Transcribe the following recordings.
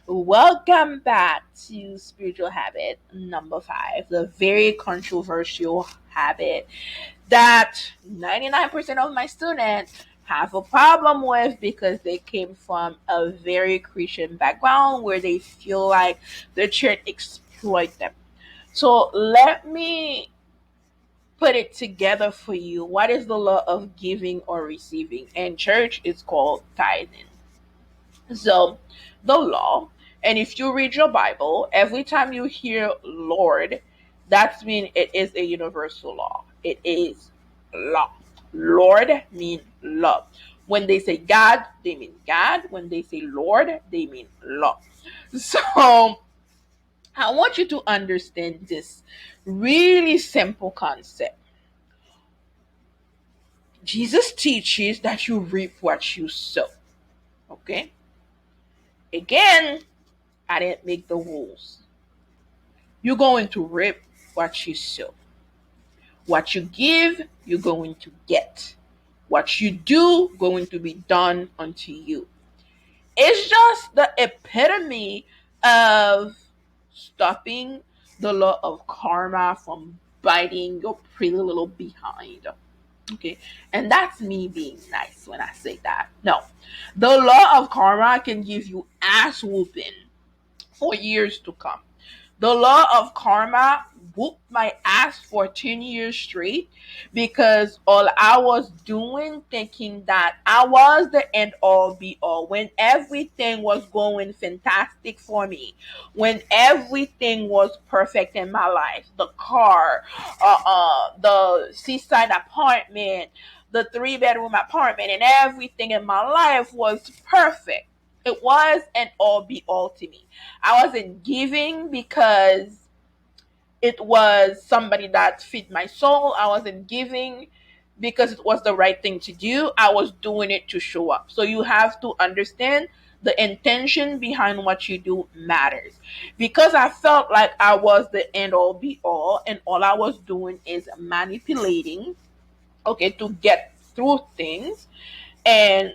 Welcome back to Spiritual Habit number 5, the very controversial habit that 99% of my students have a problem with because they came from a very Christian background where they feel like the church exploit them. So let me put it together for you. What is the law of giving or receiving? In church, it's called tithing. So, the law, and if you read your Bible, every time you hear Lord, that means it is a universal law. It is law. Lord means love. When they say God, they mean God. When they say Lord, they mean law. So, I want you to understand this really simple concept. Jesus teaches that you reap what you sow. Okay? Again, I didn't make the rules. You're going to reap what you sow. What you give, you're going to get. What you do, going to be done unto you. It's just the epitome of stopping the law of karma from biting your pretty little behind. Okay. And that's me being nice when I say that. No. The law of karma can give you ass whooping for years to come. The law of karma whooped my ass for 10 years straight because all I was doing, thinking that I was the end all be all, when everything was going fantastic for me, when everything was perfect in my life, the car, the seaside apartment, the 3-bedroom apartment, and everything in my life was perfect. It was an all be all to me. I wasn't giving because it was somebody that fit my soul. I wasn't giving because it was the right thing to do. I was doing it to show up. So you have to understand the intention behind what you do matters. Because I felt like I was the end all be all, and all I was doing is manipulating, okay, to get through things. And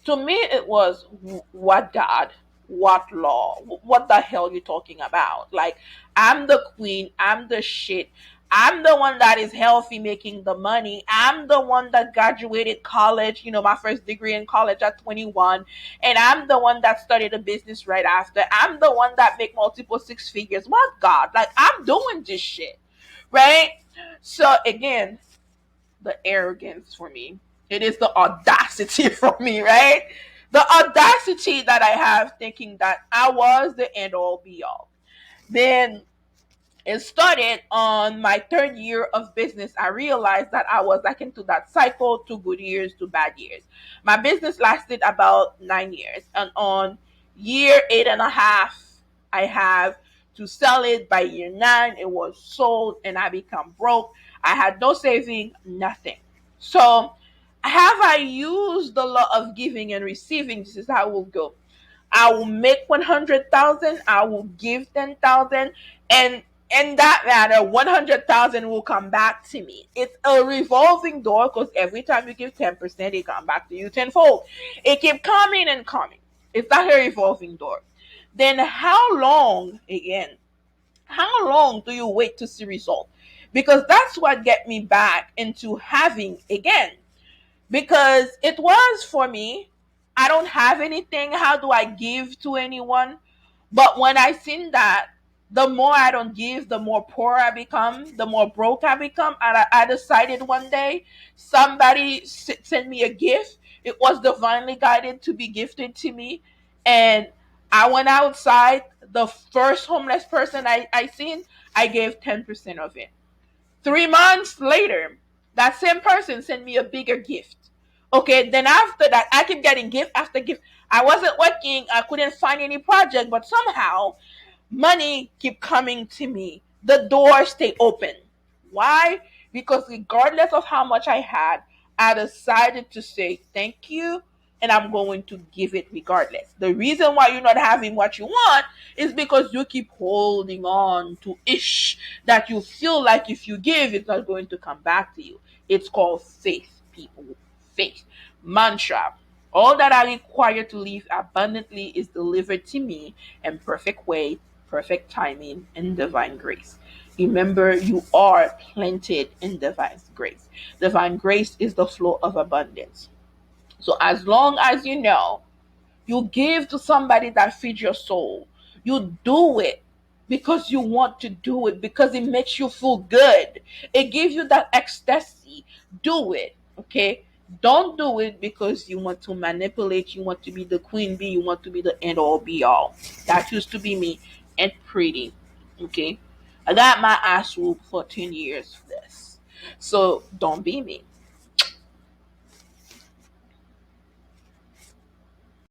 to me it was, what God, what law, what the hell you talking about? Like, I'm the queen, I'm the shit, I'm the one that is healthy making the money, I'm the one that graduated college, my first degree in college at 21, and I'm the one that started a business right after, I'm the one that make multiple 6 figures. What, God? Like, I'm doing this shit, right? So again, the arrogance for me. It is the audacity for me, right? The audacity that I have thinking that I was the end all be all. Then it started on my 3rd year of business. I realized that I was like into that cycle, 2 good years, 2 bad years. My business lasted about 9 years. And on year 8.5, I have to sell it. By year 9, it was sold and I become broke. I had no saving, nothing. So have I used the law of giving and receiving? This is how it will go. I will make 100,000. I will give 10,000, and in that manner, 100,000 will come back to me. It's a revolving door because every time you give 10%, it come back to you tenfold. It keep coming and coming. It's not a revolving door. Then how long again? How long do you wait to see result? Because that's what get me back into having again, because it was for me. I don't have anything. How do I give to anyone? But when I seen that, the more I don't give, the more poor I become, the more broke I become. And I decided one day, somebody sent me a gift. It was divinely guided to be gifted to me. And I went outside. The first homeless person I seen, I gave 10% of it. 3 months later, that same person sent me a bigger gift. Okay, then after that, I keep getting gift after gift. I wasn't working, I couldn't find any project, but somehow money keep coming to me. The door stay open. Why? Because regardless of how much I had, I decided to say thank you, and I'm going to give it regardless. The reason why you're not having what you want is because you keep holding on to ish that you feel like if you give, it's not going to come back to you. It's called faith, people. Faith. Mantra. All that I require to live abundantly is delivered to me in perfect way, perfect timing, and divine grace. Remember, you are planted in divine grace. Divine grace is the flow of abundance. So as long as you know you give to somebody that feeds your soul, you do it because you want to do it, because it makes you feel good. It gives you that ecstasy. Do it, okay? Don't do it because you want to manipulate, you want to be the queen bee, you want to be the end all be all. That used to be me and pretty, okay? I got my ass whooped for 10 years for this. So don't be me.